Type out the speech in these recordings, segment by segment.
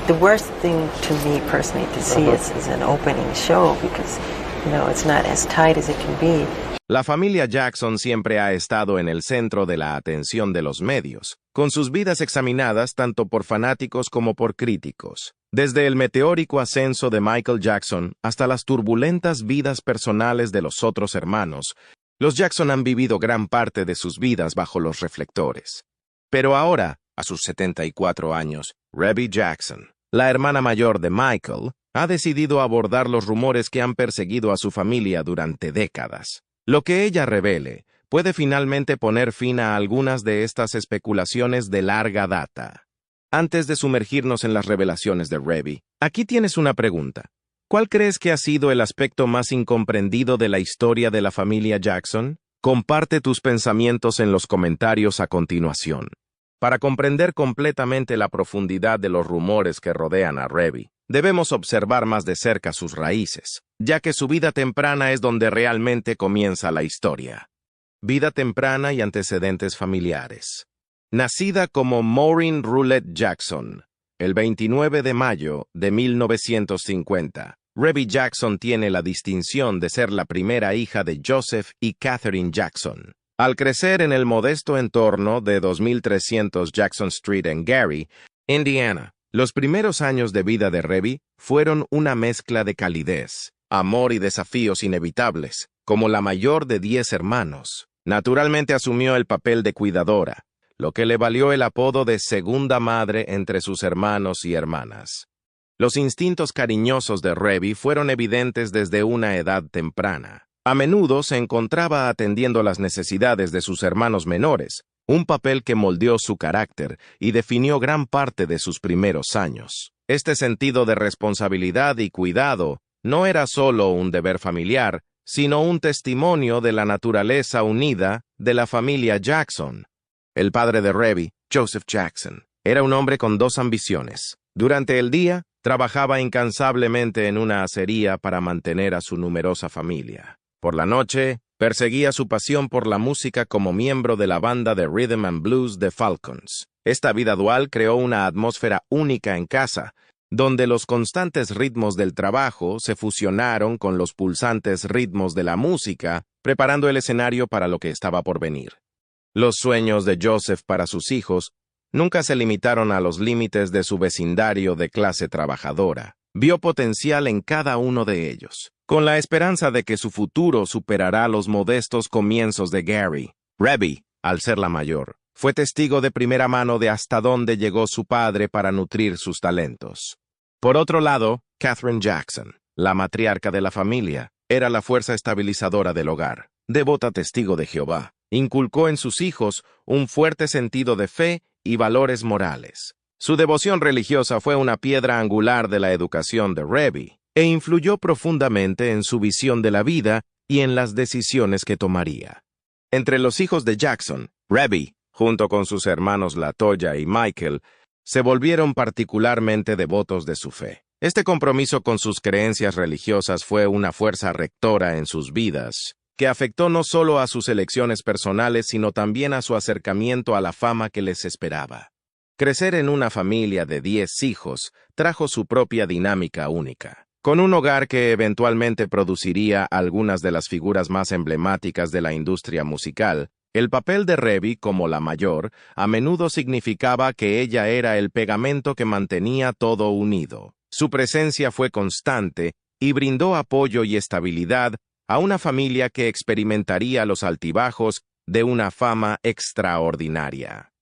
The worst thing to me personally to see is an opening show because, it's not as tight as it can be. La familia Jackson siempre ha estado en el centro de la atención de los medios, con sus vidas examinadas tanto por fanáticos como por críticos. Desde el meteórico ascenso de Michael Jackson hasta las turbulentas vidas personales de los otros hermanos, los Jackson han vivido gran parte de sus vidas bajo los reflectores. Pero ahora, a sus 74 años, Rebbie Jackson, la hermana mayor de Michael, ha decidido abordar los rumores que han perseguido a su familia durante décadas. Lo que ella revele puede finalmente poner fin a algunas de estas especulaciones de larga data. Antes de sumergirnos en las revelaciones de Rebbie, aquí tienes una pregunta. ¿Cuál crees que ha sido el aspecto más incomprendido de la historia de la familia Jackson? Comparte tus pensamientos en los comentarios a continuación. Para comprender completamente la profundidad de los rumores que rodean a Rebbie, debemos observar más de cerca sus raíces, ya que su vida temprana es donde realmente comienza la historia. Vida temprana y antecedentes familiares. Nacida como Maureen Roulette Jackson, el 29 de mayo de 1950, Rebbie Jackson tiene la distinción de ser la primera hija de Joseph y Catherine Jackson. Al crecer en el modesto entorno de 2300 Jackson Street en Gary, Indiana, los primeros años de vida de Rebbie fueron una mezcla de calidez, amor y desafíos inevitables. Como la mayor de 10 hermanos, naturalmente asumió el papel de cuidadora, lo que le valió el apodo de segunda madre entre sus hermanos y hermanas. Los instintos cariñosos de Rebbie fueron evidentes desde una edad temprana. A menudo se encontraba atendiendo las necesidades de sus hermanos menores, un papel que moldeó su carácter y definió gran parte de sus primeros años. Este sentido de responsabilidad y cuidado no era solo un deber familiar, sino un testimonio de la naturaleza unida de la familia Jackson. El padre de Rebbie, Joseph Jackson, era un hombre con dos ambiciones. Durante el día, trabajaba incansablemente en una acería para mantener a su numerosa familia. Por la noche, perseguía su pasión por la música como miembro de la banda de Rhythm and Blues The Falcons. Esta vida dual creó una atmósfera única en casa, donde los constantes ritmos del trabajo se fusionaron con los pulsantes ritmos de la música, preparando el escenario para lo que estaba por venir. Los sueños de Joseph para sus hijos nunca se limitaron a los límites de su vecindario de clase trabajadora. Vio potencial en cada uno de ellos, con la esperanza de que su futuro superará los modestos comienzos de Gary. Rebbie, al ser la mayor, fue testigo de primera mano de hasta dónde llegó su padre para nutrir sus talentos. Por otro lado, Catherine Jackson, la matriarca de la familia, era la fuerza estabilizadora del hogar. Devota testigo de Jehová, inculcó en sus hijos un fuerte sentido de fe y valores morales. Su devoción religiosa fue una piedra angular de la educación de Rebbie e influyó profundamente en su visión de la vida y en las decisiones que tomaría. Entre los hijos de Jackson, Rebbie, junto con sus hermanos LaToya y Michael, se volvieron particularmente devotos de su fe. Este compromiso con sus creencias religiosas fue una fuerza rectora en sus vidas, que afectó no solo a sus elecciones personales, sino también a su acercamiento a la fama que les esperaba. Crecer en una familia de 10 hijos trajo su propia dinámica única, con un hogar que eventualmente produciría algunas de las figuras más emblemáticas de la industria musical. El papel de Rebbie como la mayor a menudo significaba que ella era el pegamento que mantenía todo unido. Su presencia fue constante y brindó apoyo y estabilidad a una familia que experimentaría los altibajos de una fama extraordinaria.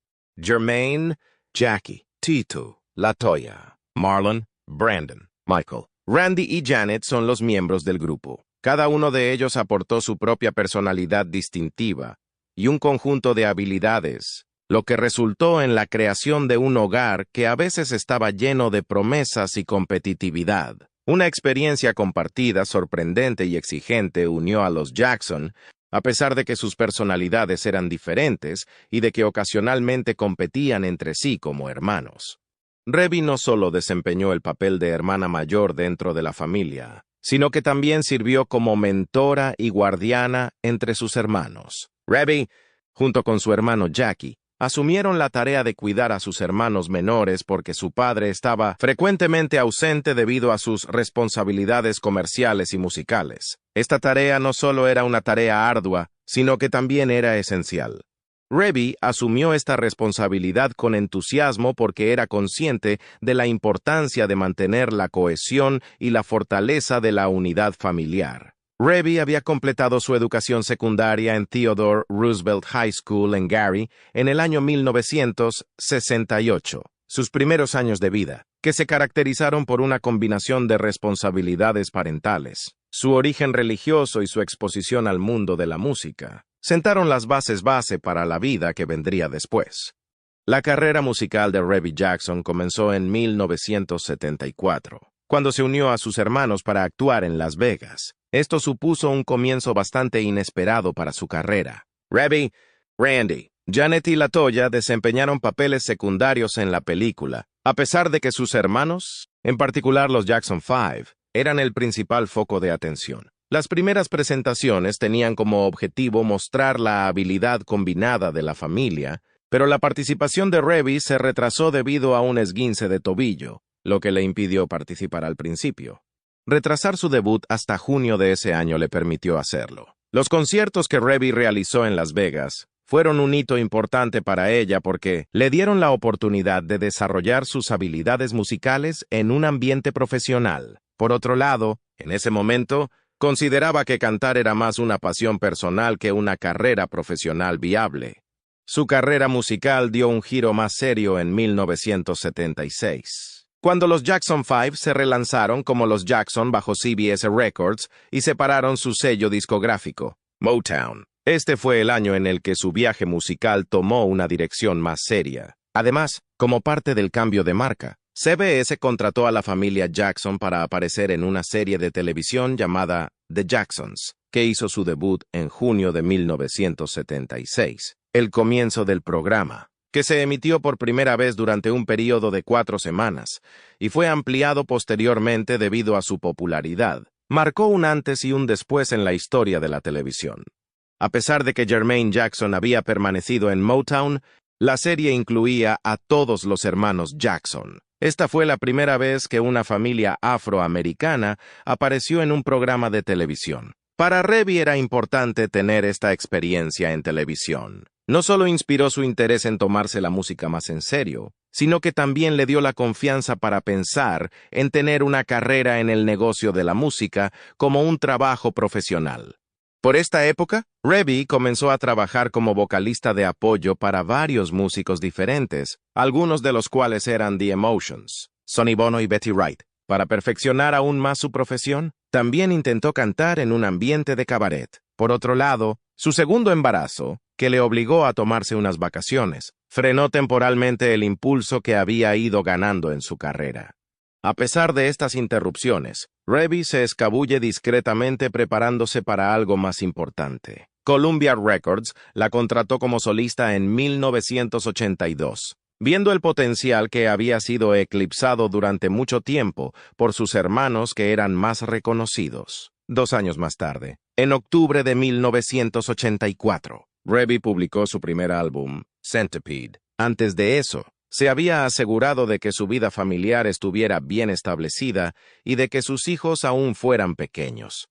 Jermaine, Jackie, Tito, LaToya, Marlon, Brandon, Michael, Randy y Janet son los miembros del grupo. Cada uno de ellos aportó su propia personalidad distintiva y un conjunto de habilidades, lo que resultó en la creación de un hogar que a veces estaba lleno de promesas y competitividad. Una experiencia compartida, sorprendente y exigente unió a los Jackson, a pesar de que sus personalidades eran diferentes y de que ocasionalmente competían entre sí como hermanos. Rebbie no solo desempeñó el papel de hermana mayor dentro de la familia, sino que también sirvió como mentora y guardiana entre sus hermanos. Rebbie, junto con su hermano Jackie, asumieron la tarea de cuidar a sus hermanos menores porque su padre estaba frecuentemente ausente debido a sus responsabilidades comerciales y musicales. Esta tarea no solo era una tarea ardua, sino que también era esencial. Rebbie asumió esta responsabilidad con entusiasmo porque era consciente de la importancia de mantener la cohesión y la fortaleza de la unidad familiar. Rebbie había completado su educación secundaria en Theodore Roosevelt High School en Gary en el año 1968, sus primeros años de vida, que se caracterizaron por una combinación de responsabilidades parentales, su origen religioso y su exposición al mundo de la música. Sentaron las bases para la vida que vendría después. La carrera musical de Rebbie Jackson comenzó en 1974, cuando se unió a sus hermanos para actuar en Las Vegas. Esto supuso un comienzo bastante inesperado para su carrera. Rebbie, Randy, Janet y LaToya desempeñaron papeles secundarios en la película, a pesar de que sus hermanos, en particular los Jackson 5, eran el principal foco de atención. Las primeras presentaciones tenían como objetivo mostrar la habilidad combinada de la familia, pero la participación de Rebbie se retrasó debido a un esguince de tobillo, lo que le impidió participar al principio. Retrasar su debut hasta junio de ese año le permitió hacerlo. Los conciertos que Rebbie realizó en Las Vegas fueron un hito importante para ella porque le dieron la oportunidad de desarrollar sus habilidades musicales en un ambiente profesional. Por otro lado, en ese momento, consideraba que cantar era más una pasión personal que una carrera profesional viable. Su carrera musical dio un giro más serio en 1976, cuando los Jackson 5 se relanzaron como los Jackson bajo CBS Records y separaron su sello discográfico, Motown. Este fue el año en el que su viaje musical tomó una dirección más seria. Además, como parte del cambio de marca, CBS contrató a la familia Jackson para aparecer en una serie de televisión llamada The Jacksons, que hizo su debut en junio de 1976, el comienzo del programa, que se emitió por primera vez durante un período de 4 semanas, y fue ampliado posteriormente debido a su popularidad. Marcó un antes y un después en la historia de la televisión. A pesar de que Jermaine Jackson había permanecido en Motown, la serie incluía a todos los hermanos Jackson. Esta fue la primera vez que una familia afroamericana apareció en un programa de televisión. Para Rebbie era importante tener esta experiencia en televisión. No solo inspiró su interés en tomarse la música más en serio, sino que también le dio la confianza para pensar en tener una carrera en el negocio de la música como un trabajo profesional. Por esta época, Rebbie comenzó a trabajar como vocalista de apoyo para varios músicos diferentes, algunos de los cuales eran The Emotions, Sonny Bono y Betty Wright. Para perfeccionar aún más su profesión, también intentó cantar en un ambiente de cabaret. Por otro lado, su segundo embarazo, que le obligó a tomarse unas vacaciones, frenó temporalmente el impulso que había ido ganando en su carrera. A pesar de estas interrupciones, Rebbie se escabulle discretamente preparándose para algo más importante. Columbia Records la contrató como solista en 1982, viendo el potencial que había sido eclipsado durante mucho tiempo por sus hermanos que eran más reconocidos. 2 años más tarde, en octubre de 1984, Rebbie publicó su primer álbum, Centipede. Antes de eso, se había asegurado de que su vida familiar estuviera bien establecida y de que sus hijos aún fueran pequeños.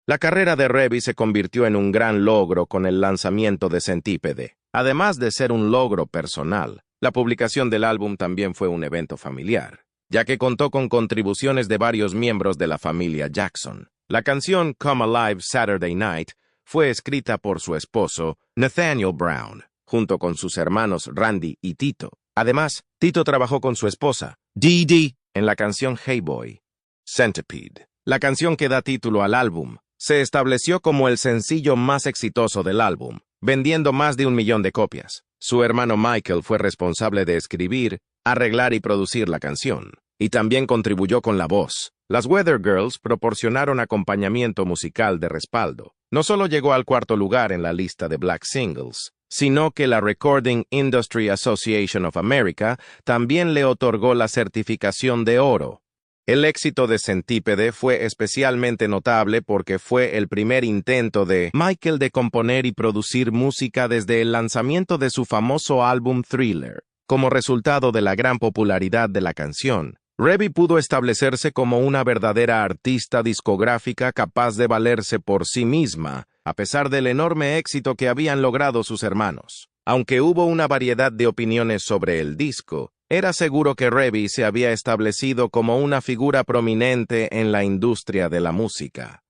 La carrera de Rebbie se convirtió en un gran logro con el lanzamiento de Centípede. Además de ser un logro personal, la publicación del álbum también fue un evento familiar, ya que contó con contribuciones de varios miembros de la familia Jackson. La canción Come Alive Saturday Night fue escrita por su esposo, Nathaniel Brown, junto con sus hermanos Randy y Tito. Además, Tito trabajó con su esposa, Dee Dee, en la canción Hey Boy. Centipede, la canción que da título al álbum, se estableció como el sencillo más exitoso del álbum, vendiendo más de 1 millón de copias. Su hermano Michael fue responsable de escribir, arreglar y producir la canción, y también contribuyó con la voz. Las Weather Girls proporcionaron acompañamiento musical de respaldo. No solo llegó al 4º lugar en la lista de Black Singles, sino que la Recording Industry Association of America también le otorgó la certificación de oro. El éxito de Centípede fue especialmente notable porque fue el primer intento de Michael de componer y producir música desde el lanzamiento de su famoso álbum Thriller. Como resultado de la gran popularidad de la canción, Reby pudo establecerse como una verdadera artista discográfica capaz de valerse por sí misma, a pesar del enorme éxito que habían logrado sus hermanos. Aunque hubo una variedad de opiniones sobre el disco, era seguro que Reby se había establecido como una figura prominente en la industria de la música.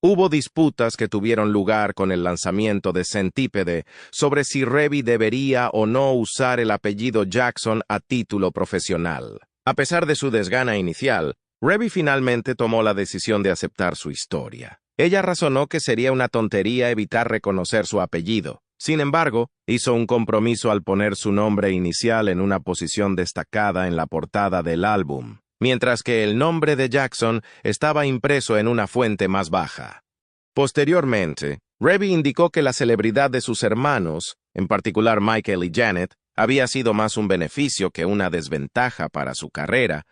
Hubo disputas que tuvieron lugar con el lanzamiento de Centípede sobre si Reby debería o no usar el apellido Jackson a título profesional. A pesar de su desgana inicial, Reby finalmente tomó la decisión de aceptar su historia. Ella razonó que sería una tontería evitar reconocer su apellido. Sin embargo, hizo un compromiso al poner su nombre inicial en una posición destacada en la portada del álbum, mientras que el nombre de Jackson estaba impreso en una fuente más baja. Posteriormente, Reby indicó que la celebridad de sus hermanos, en particular Michael y Janet, había sido más un beneficio que una desventaja para su carrera,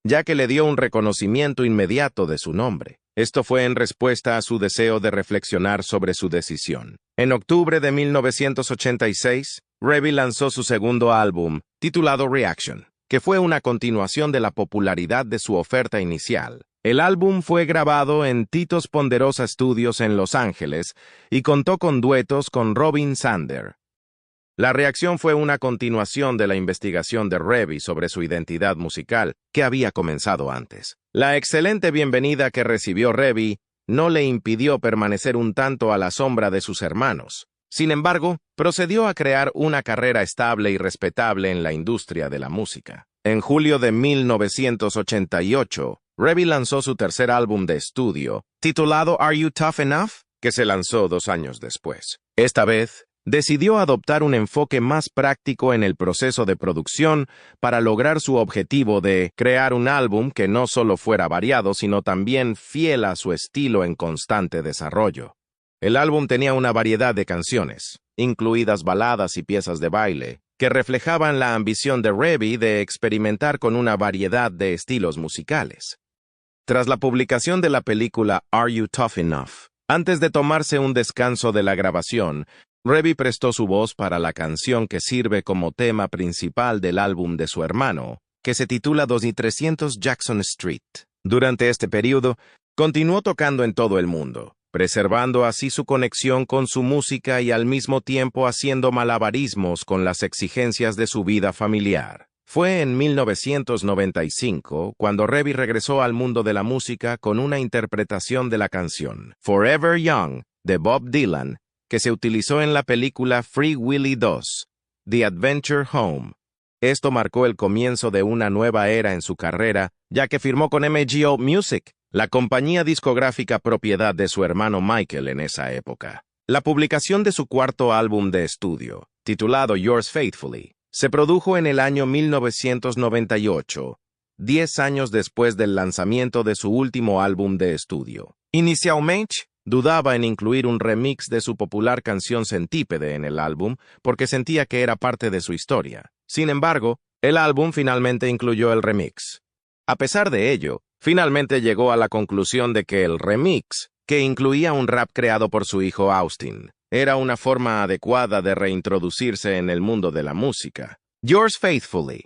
ya que le dio un reconocimiento inmediato de su nombre. Esto fue en respuesta a su deseo de reflexionar sobre su decisión. En octubre de 1986, Reby lanzó su segundo álbum, titulado Reaction, que fue una continuación de la popularidad de su oferta inicial. El álbum fue grabado en Tito's Ponderosa Studios en Los Ángeles y contó con duetos con Robin Zander. La reacción fue una continuación de la investigación de Reby sobre su identidad musical, que había comenzado antes. La excelente bienvenida que recibió Reby no le impidió permanecer un tanto a la sombra de sus hermanos. Sin embargo, procedió a crear una carrera estable y respetable en la industria de la música. En julio de 1988, Reby lanzó su tercer álbum de estudio, titulado Are You Tough Enough?, que se lanzó 2 años después. Esta vez, decidió adoptar un enfoque más práctico en el proceso de producción para lograr su objetivo de crear un álbum que no solo fuera variado, sino también fiel a su estilo en constante desarrollo. El álbum tenía una variedad de canciones, incluidas baladas y piezas de baile, que reflejaban la ambición de Reby de experimentar con una variedad de estilos musicales. Tras la publicación de la película Are You Tough Enough? Antes de tomarse un descanso de la grabación, Reby prestó su voz para la canción que sirve como tema principal del álbum de su hermano, que se titula 2300 Jackson Street. Durante este periodo, continuó tocando en todo el mundo, preservando así su conexión con su música y al mismo tiempo haciendo malabarismos con las exigencias de su vida familiar. Fue en 1995 cuando Reby regresó al mundo de la música con una interpretación de la canción Forever Young de Bob Dylan, que se utilizó en la película Free Willy 2, The Adventure Home. Esto marcó el comienzo de una nueva era en su carrera, ya que firmó con MGO Music, la compañía discográfica propiedad de su hermano Michael en esa época. La publicación de su cuarto álbum de estudio, titulado Yours Faithfully, se produjo en el año 1998, 10 años después del lanzamiento de su último álbum de estudio. Inicialmente, dudaba en incluir un remix de su popular canción Centípede en el álbum porque sentía que era parte de su historia. Sin embargo, el álbum finalmente incluyó el remix. A pesar de ello, finalmente llegó a la conclusión de que el remix, que incluía un rap creado por su hijo Austin, era una forma adecuada de reintroducirse en el mundo de la música. Yours Faithfully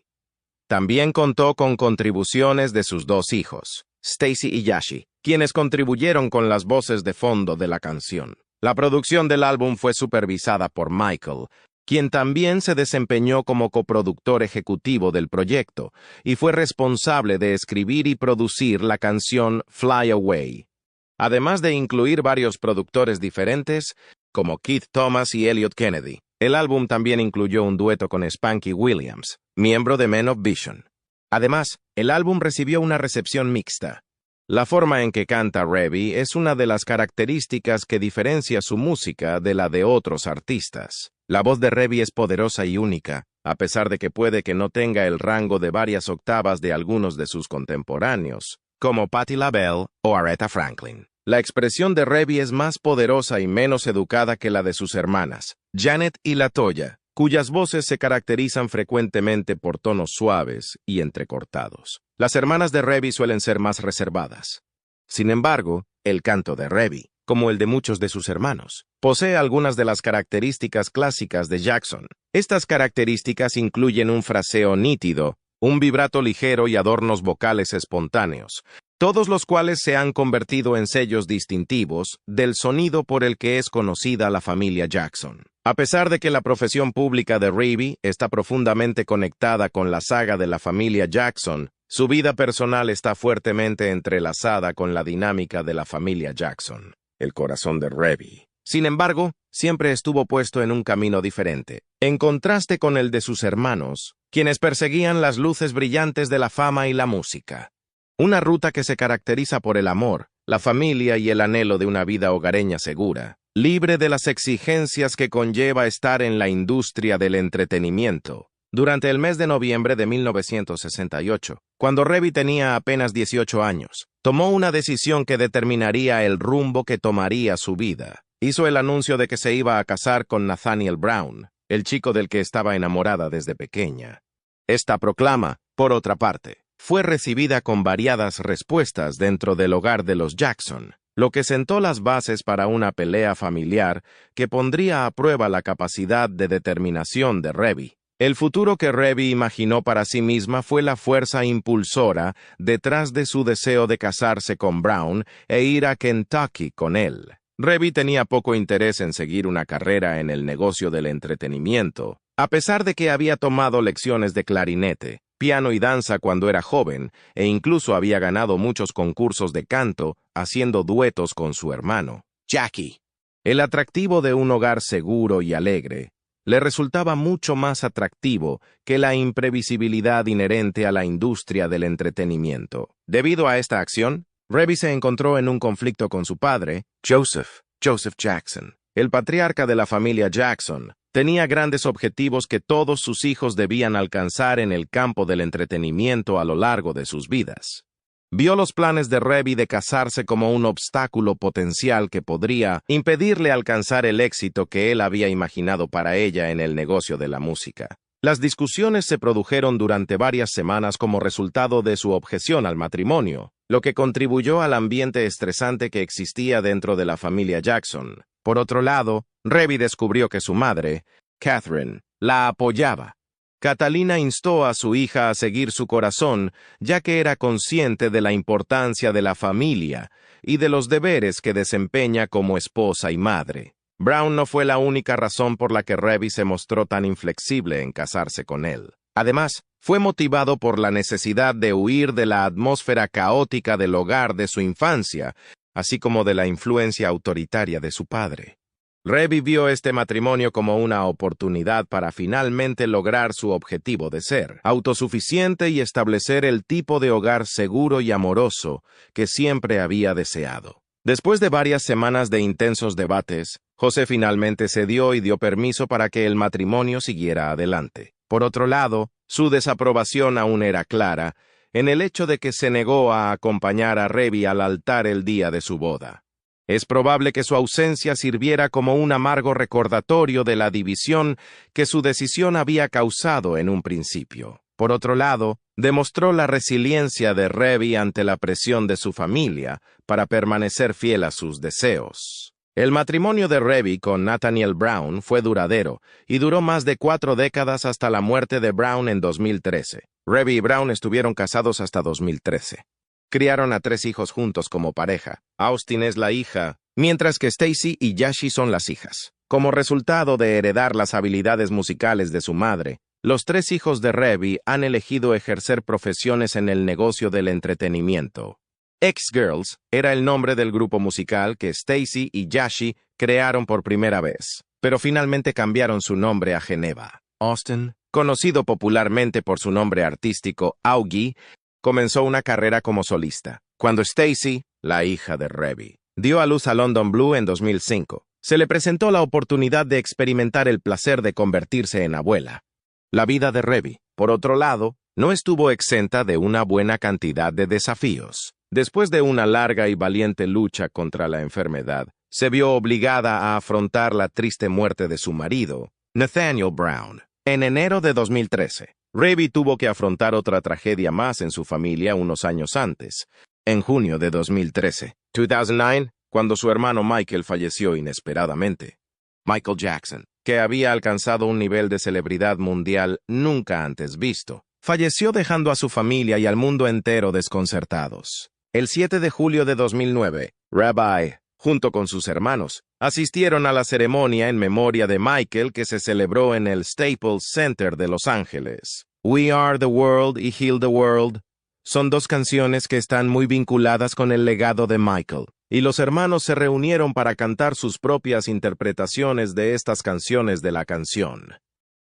también contó con contribuciones de sus 2 hijos, Stacy y Yashi, quienes contribuyeron con las voces de fondo de la canción. La producción del álbum fue supervisada por Michael, quien también se desempeñó como coproductor ejecutivo del proyecto y fue responsable de escribir y producir la canción Fly Away. Además de incluir varios productores diferentes, como Keith Thomas y Elliot Kennedy, el álbum también incluyó un dueto con Spanky Williams, miembro de Men of Vision. Además, el álbum recibió una recepción mixta. La forma en que canta Reby es una de las características que diferencia su música de la de otros artistas. La voz de Reby es poderosa y única, a pesar de que puede que no tenga el rango de varias octavas de algunos de sus contemporáneos, como Patti LaBelle o Aretha Franklin. La expresión de Reby es más poderosa y menos educada que la de sus hermanas, Janet y LaToya, cuyas voces se caracterizan frecuentemente por tonos suaves y entrecortados. Las hermanas de Rebbie suelen ser más reservadas. Sin embargo, el canto de Rebbie, como el de muchos de sus hermanos, posee algunas de las características clásicas de Jackson. Estas características incluyen un fraseo nítido, un vibrato ligero y adornos vocales espontáneos, todos los cuales se han convertido en sellos distintivos del sonido por el que es conocida la familia Jackson. A pesar de que la profesión pública de Rebbie está profundamente conectada con la saga de la familia Jackson, su vida personal está fuertemente entrelazada con la dinámica de la familia Jackson. El corazón de Rebbie, sin embargo, siempre estuvo puesto en un camino diferente, en contraste con el de sus hermanos, quienes perseguían las luces brillantes de la fama y la música. Una ruta que se caracteriza por el amor, la familia y el anhelo de una vida hogareña segura, libre de las exigencias que conlleva estar en la industria del entretenimiento. Durante el mes de noviembre de 1968, cuando Rebbie tenía apenas 18 años, tomó una decisión que determinaría el rumbo que tomaría su vida. Hizo el anuncio de que se iba a casar con Nathaniel Brown, el chico del que estaba enamorada desde pequeña. Esta proclama, por otra parte, fue recibida con variadas respuestas dentro del hogar de los Jackson, lo que sentó las bases para una pelea familiar que pondría a prueba la capacidad de determinación de Rebbie. El futuro que Rebbie imaginó para sí misma fue la fuerza impulsora detrás de su deseo de casarse con Brown e ir a Kentucky con él. Rebbie tenía poco interés en seguir una carrera en el negocio del entretenimiento, a pesar de que había tomado lecciones de clarinete, piano y danza cuando era joven, e incluso había ganado muchos concursos de canto haciendo duetos con su hermano, Jackie. El atractivo de un hogar seguro y alegre le resultaba mucho más atractivo que la imprevisibilidad inherente a la industria del entretenimiento. Debido a esta acción, Rebbie se encontró en un conflicto con su padre, Joseph Jackson. El patriarca de la familia Jackson tenía grandes objetivos que todos sus hijos debían alcanzar en el campo del entretenimiento a lo largo de sus vidas. Vio los planes de Rebbie de casarse como un obstáculo potencial que podría impedirle alcanzar el éxito que él había imaginado para ella en el negocio de la música. Las discusiones se produjeron durante varias semanas como resultado de su objeción al matrimonio, lo que contribuyó al ambiente estresante que existía dentro de la familia Jackson. Por otro lado, Rebbie descubrió que su madre, Catherine, la apoyaba. Catalina instó a su hija a seguir su corazón, ya que era consciente de la importancia de la familia y de los deberes que desempeña como esposa y madre. Brown no fue la única razón por la que Rebbie se mostró tan inflexible en casarse con él. Además, fue motivado por la necesidad de huir de la atmósfera caótica del hogar de su infancia, así como de la influencia autoritaria de su padre. Rebbie vio este matrimonio como una oportunidad para finalmente lograr su objetivo de ser autosuficiente y establecer el tipo de hogar seguro y amoroso que siempre había deseado. Después de varias semanas de intensos debates, José finalmente cedió y dio permiso para que el matrimonio siguiera adelante. Por otro lado, su desaprobación aún era clara en el hecho de que se negó a acompañar a Rebbie al altar el día de su boda. Es probable que su ausencia sirviera como un amargo recordatorio de la división que su decisión había causado en un principio. Por otro lado, demostró la resiliencia de Rebbie ante la presión de su familia para permanecer fiel a sus deseos. El matrimonio de Rebbie con Nathaniel Brown fue duradero y duró más de 4 décadas hasta la muerte de Brown en 2013. Rebbie y Brown estuvieron casados hasta 2013. Criaron a 3 hijos juntos como pareja. Austin es la hija, mientras que Stacy y Yashi son las hijas. Como resultado de heredar las habilidades musicales de su madre, los 3 hijos de Rebbie han elegido ejercer profesiones en el negocio del entretenimiento. X-Girls era el nombre del grupo musical que Stacy y Yashi crearon por primera vez, pero finalmente cambiaron su nombre a Geneva. Austin, conocido popularmente por su nombre artístico Augie, comenzó una carrera como solista, cuando Stacy, la hija de Rebbie, dio a luz a London Blue en 2005. Se le presentó la oportunidad de experimentar el placer de convertirse en abuela. La vida de Rebbie, por otro lado, no estuvo exenta de una buena cantidad de desafíos. Después de una larga y valiente lucha contra la enfermedad, se vio obligada a afrontar la triste muerte de su marido, Nathaniel Brown, en enero de 2013. Rebbie tuvo que afrontar otra tragedia más en su familia unos años antes, en junio de 2013, cuando su hermano Michael falleció inesperadamente. Michael Jackson, que había alcanzado un nivel de celebridad mundial nunca antes visto, falleció dejando a su familia y al mundo entero desconcertados. El 7 de julio de 2009, Rabbi, junto con sus hermanos, asistieron a la ceremonia en memoria de Michael que se celebró en el Staples Center de Los Ángeles. We Are the World y Heal the World son dos canciones que están muy vinculadas con el legado de Michael, y los hermanos se reunieron para cantar sus propias interpretaciones de estas canciones de la canción.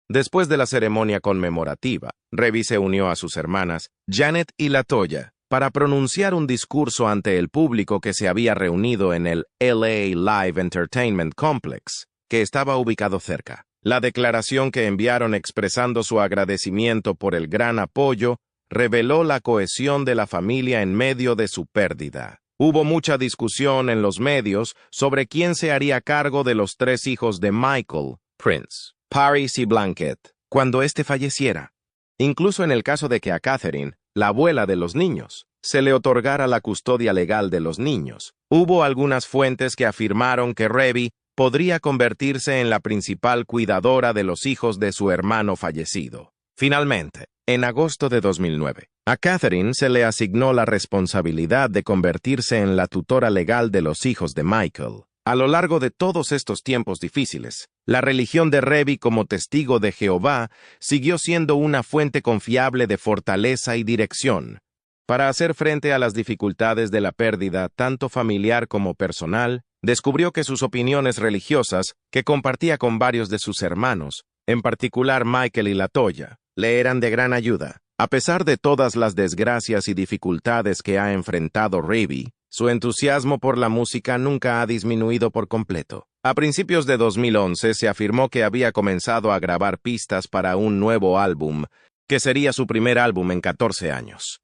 Después de la ceremonia conmemorativa, Rebbie se unió a sus hermanas, Janet y LaToya, para pronunciar un discurso ante el público que se había reunido en el LA Live Entertainment Complex, que estaba ubicado cerca. La declaración que enviaron expresando su agradecimiento por el gran apoyo reveló la cohesión de la familia en medio de su pérdida. Hubo mucha discusión en los medios sobre quién se haría cargo de los 3 hijos de Michael, Prince, Paris y Blanket, cuando éste falleciera. Incluso en el caso de que a Catherine, la abuela de los niños, se le otorgara la custodia legal de los niños, hubo algunas fuentes que afirmaron que Rebbie podría convertirse en la principal cuidadora de los hijos de su hermano fallecido. Finalmente, en agosto de 2009, a Catherine se le asignó la responsabilidad de convertirse en la tutora legal de los hijos de Michael. A lo largo de todos estos tiempos difíciles, la religión de Rebbie como testigo de Jehová siguió siendo una fuente confiable de fortaleza y dirección. Para hacer frente a las dificultades de la pérdida tanto familiar como personal, descubrió que sus opiniones religiosas, que compartía con varios de sus hermanos, en particular Michael y LaToya, le eran de gran ayuda. A pesar de todas las desgracias y dificultades que ha enfrentado Rebbie, su entusiasmo por la música nunca ha disminuido por completo. A principios de 2011 se afirmó que había comenzado a grabar pistas para un nuevo álbum, que sería su primer álbum en 14 años.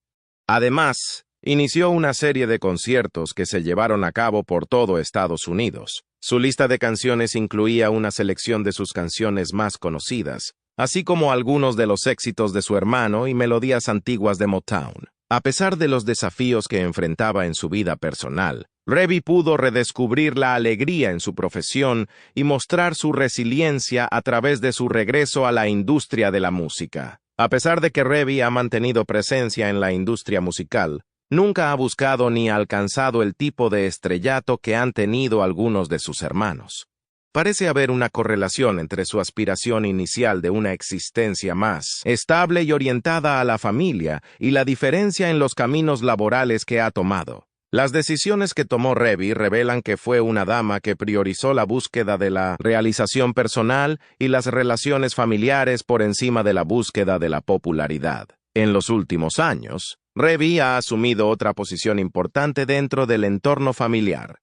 Además, inició una serie de conciertos que se llevaron a cabo por todo Estados Unidos. Su lista de canciones incluía una selección de sus canciones más conocidas, así como algunos de los éxitos de su hermano y melodías antiguas de Motown. A pesar de los desafíos que enfrentaba en su vida personal, Rebbie pudo redescubrir la alegría en su profesión y mostrar su resiliencia a través de su regreso a la industria de la música. A pesar de que Rebbie ha mantenido presencia en la industria musical, nunca ha buscado ni alcanzado el tipo de estrellato que han tenido algunos de sus hermanos. Parece haber una correlación entre su aspiración inicial de una existencia más estable y orientada a la familia y la diferencia en los caminos laborales que ha tomado. Las decisiones que tomó Rebbie revelan que fue una dama que priorizó la búsqueda de la realización personal y las relaciones familiares por encima de la búsqueda de la popularidad. En los últimos años, Rebbie ha asumido otra posición importante dentro del entorno familiar.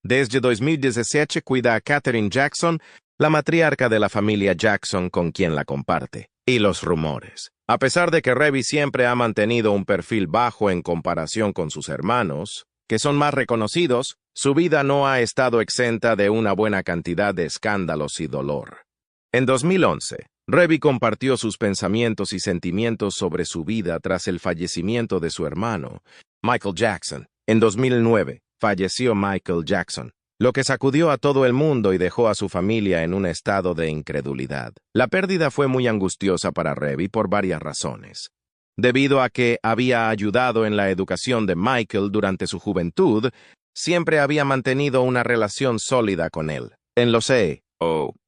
Desde 2017 cuida a Catherine Jackson, la matriarca de la familia Jackson con quien la comparte, y los rumores. A pesar de que Rebbie siempre ha mantenido un perfil bajo en comparación con sus hermanos, que son más reconocidos, su vida no ha estado exenta de una buena cantidad de escándalos y dolor. En 2011, Rebbie compartió sus pensamientos y sentimientos sobre su vida tras el fallecimiento de su hermano, Michael Jackson. En 2009, falleció Michael Jackson, lo que sacudió a todo el mundo y dejó a su familia en un estado de incredulidad. La pérdida fue muy angustiosa para Rebbie por varias razones. Debido a que había ayudado en la educación de Michael durante su juventud, siempre había mantenido una relación sólida con él. En los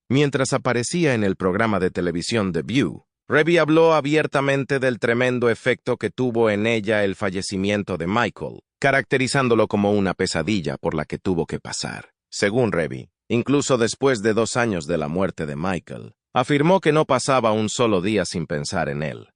mientras aparecía en el programa de televisión The View, Rebbie habló abiertamente del tremendo efecto que tuvo en ella el fallecimiento de Michael, caracterizándolo como una pesadilla por la que tuvo que pasar. Según Rebbie, incluso después de 2 años de la muerte de Michael, afirmó que no pasaba un solo día sin pensar en él.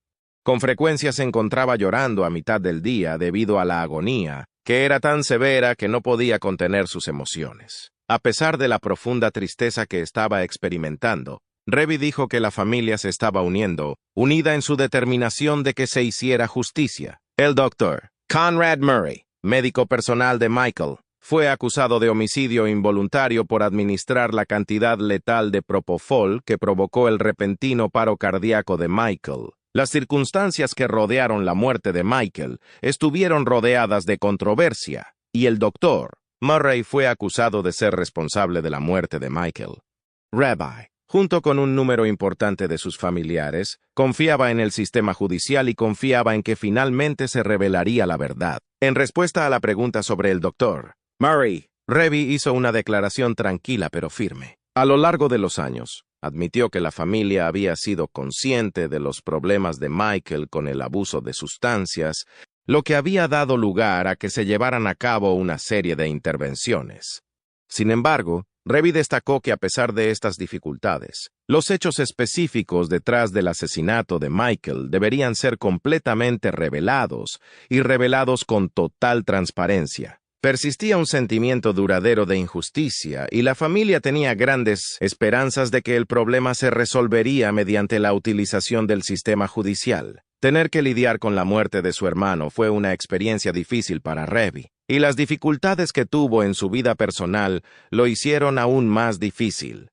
Con frecuencia se encontraba llorando a mitad del día debido a la agonía, que era tan severa que no podía contener sus emociones. A pesar de la profunda tristeza que estaba experimentando, Rebbie dijo que la familia se estaba unida en su determinación de que se hiciera justicia. El doctor Conrad Murray, médico personal de Michael, fue acusado de homicidio involuntario por administrar la cantidad letal de propofol que provocó el repentino paro cardíaco de Michael. Las circunstancias que rodearon la muerte de Michael estuvieron rodeadas de controversia, y el doctor Murray fue acusado de ser responsable de la muerte de Michael. Rabbi, junto con un número importante de sus familiares, confiaba en el sistema judicial y confiaba en que finalmente se revelaría la verdad. En respuesta a la pregunta sobre el doctor Murray, Revi hizo una declaración tranquila pero firme. A lo largo de los años, admitió que la familia había sido consciente de los problemas de Michael con el abuso de sustancias, lo que había dado lugar a que se llevaran a cabo una serie de intervenciones. Sin embargo, Revi destacó que a pesar de estas dificultades, los hechos específicos detrás del asesinato de Michael deberían ser completamente revelados y revelados con total transparencia. Persistía un sentimiento duradero de injusticia y la familia tenía grandes esperanzas de que el problema se resolvería mediante la utilización del sistema judicial. Tener que lidiar con la muerte de su hermano fue una experiencia difícil para Revi, y las dificultades que tuvo en su vida personal lo hicieron aún más difícil.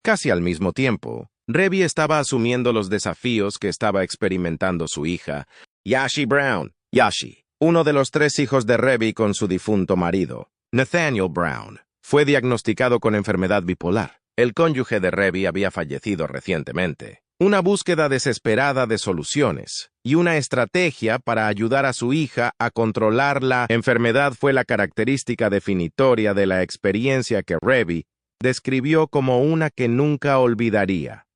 Casi al mismo tiempo, Revi estaba asumiendo los desafíos que estaba experimentando su hija, Yashi Brown. Yashi, uno de los 3 hijos de Revi con su difunto marido, Nathaniel Brown, fue diagnosticado con enfermedad bipolar. El cónyuge de Revi había fallecido recientemente. Una búsqueda desesperada de soluciones y una estrategia para ayudar a su hija a controlar la enfermedad fue la característica definitoria de la experiencia que Revi describió como una que nunca olvidaría.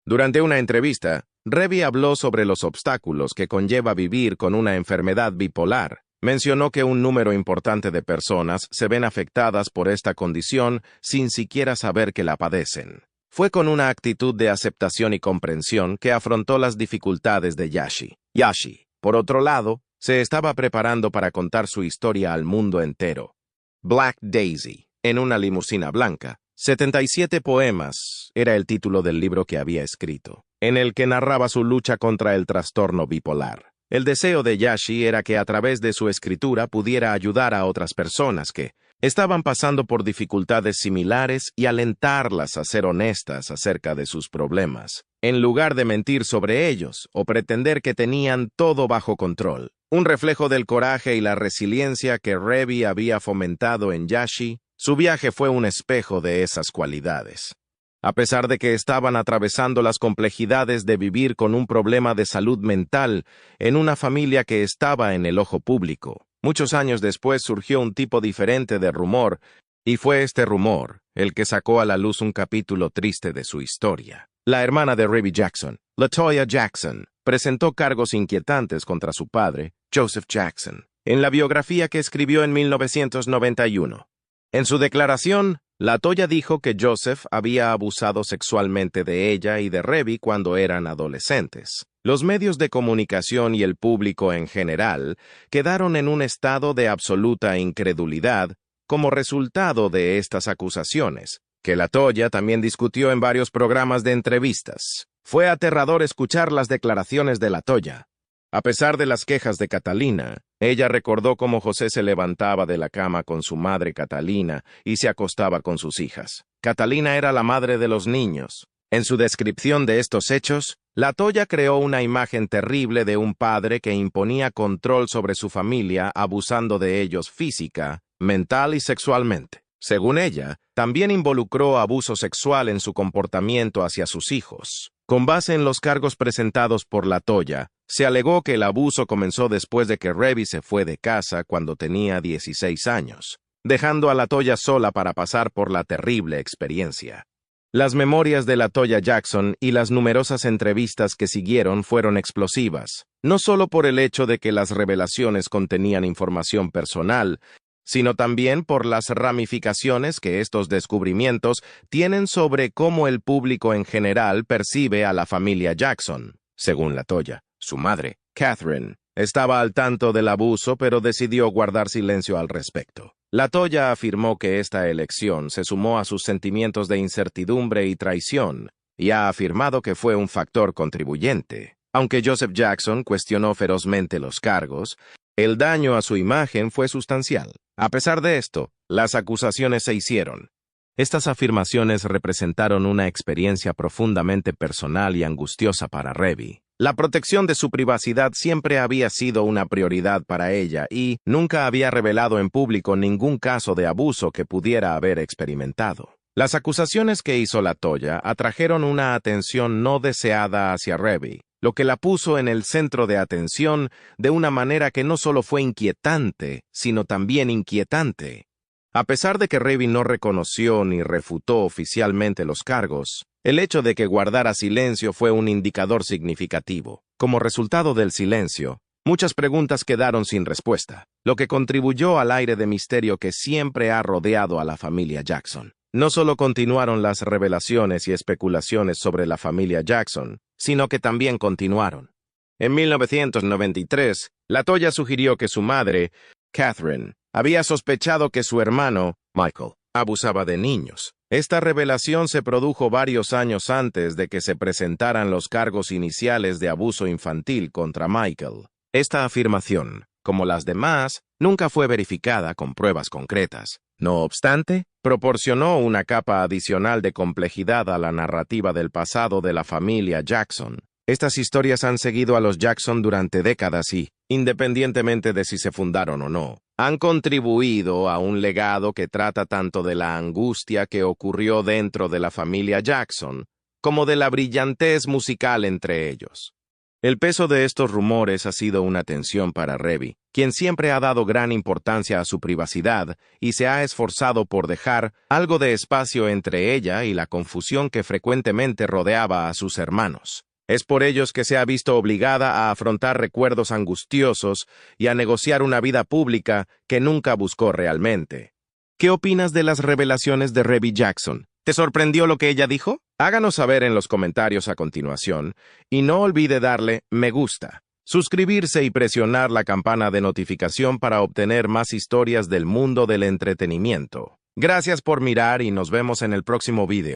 Durante una entrevista, Revi habló sobre los obstáculos que conlleva vivir con una enfermedad bipolar. Mencionó que un número importante de personas se ven afectadas por esta condición sin siquiera saber que la padecen. Fue con una actitud de aceptación y comprensión que afrontó las dificultades de Yashi. Yashi, por otro lado, se estaba preparando para contar su historia al mundo entero. Black Daisy, en una limusina blanca, 77 poemas, era el título del libro que había escrito, en el que narraba su lucha contra el trastorno bipolar. El deseo de Yashi era que a través de su escritura pudiera ayudar a otras personas que estaban pasando por dificultades similares y alentarlas a ser honestas acerca de sus problemas, en lugar de mentir sobre ellos o pretender que tenían todo bajo control. Un reflejo del coraje y la resiliencia que Revi había fomentado en Yashi, su viaje fue un espejo de esas cualidades. A pesar de que estaban atravesando las complejidades de vivir con un problema de salud mental en una familia que estaba en el ojo público, muchos años después surgió un tipo diferente de rumor, y fue este rumor el que sacó a la luz un capítulo triste de su historia. La hermana de Revi Jackson, LaToya Jackson, presentó cargos inquietantes contra su padre, Joseph Jackson, en la biografía que escribió en 1991. En su declaración, LaToya dijo que Joseph había abusado sexualmente de ella y de Revi cuando eran adolescentes. Los medios de comunicación y el público en general quedaron en un estado de absoluta incredulidad como resultado de estas acusaciones, que LaToya también discutió en varios programas de entrevistas. Fue aterrador escuchar las declaraciones de LaToya. A pesar de las quejas de Catalina, ella recordó cómo José se levantaba de la cama con su madre Catalina y se acostaba con sus hijas. Catalina era la madre de los niños. En su descripción de estos hechos, LaToya creó una imagen terrible de un padre que imponía control sobre su familia abusando de ellos física, mental y sexualmente. Según ella, también involucró abuso sexual en su comportamiento hacia sus hijos. Con base en los cargos presentados por LaToya, se alegó que el abuso comenzó después de que Revi se fue de casa cuando tenía 16 años, dejando a LaToya sola para pasar por la terrible experiencia. Las memorias de LaToya Jackson y las numerosas entrevistas que siguieron fueron explosivas, no solo por el hecho de que las revelaciones contenían información personal, sino también por las ramificaciones que estos descubrimientos tienen sobre cómo el público en general percibe a la familia Jackson. Según LaToya, su madre, Catherine, estaba al tanto del abuso pero decidió guardar silencio al respecto. LaToya afirmó que esta elección se sumó a sus sentimientos de incertidumbre y traición, y ha afirmado que fue un factor contribuyente. Aunque Joseph Jackson cuestionó ferozmente los cargos, el daño a su imagen fue sustancial. A pesar de esto, las acusaciones se hicieron. Estas afirmaciones representaron una experiencia profundamente personal y angustiosa para Revi. La protección de su privacidad siempre había sido una prioridad para ella y nunca había revelado en público ningún caso de abuso que pudiera haber experimentado. Las acusaciones que hizo LaToya atrajeron una atención no deseada hacia Rebbie, lo que la puso en el centro de atención de una manera que no solo fue inquietante, sino también inquietante. A pesar de que Rebbie no reconoció ni refutó oficialmente los cargos, el hecho de que guardara silencio fue un indicador significativo. Como resultado del silencio, muchas preguntas quedaron sin respuesta, lo que contribuyó al aire de misterio que siempre ha rodeado a la familia Jackson. No solo continuaron las revelaciones y especulaciones sobre la familia Jackson, sino que también continuaron. En 1993, LaToya sugirió que su madre, Catherine, había sospechado que su hermano, Michael, abusaba de niños. Esta revelación se produjo varios años antes de que se presentaran los cargos iniciales de abuso infantil contra Michael. Esta afirmación, como las demás, nunca fue verificada con pruebas concretas. No obstante, proporcionó una capa adicional de complejidad a la narrativa del pasado de la familia Jackson. Estas historias han seguido a los Jackson durante décadas y, independientemente de si se fundaron o no, han contribuido a un legado que trata tanto de la angustia que ocurrió dentro de la familia Jackson, como de la brillantez musical entre ellos. El peso de estos rumores ha sido una tensión para Rebbie, quien siempre ha dado gran importancia a su privacidad y se ha esforzado por dejar algo de espacio entre ella y la confusión que frecuentemente rodeaba a sus hermanos. Es por ellos que se ha visto obligada a afrontar recuerdos angustiosos y a negociar una vida pública que nunca buscó realmente. ¿Qué opinas de las revelaciones de Rebbie Jackson? ¿Te sorprendió lo que ella dijo? Háganos saber en los comentarios a continuación y no olvide darle me gusta, suscribirse y presionar la campana de notificación para obtener más historias del mundo del entretenimiento. Gracias por mirar y nos vemos en el próximo video.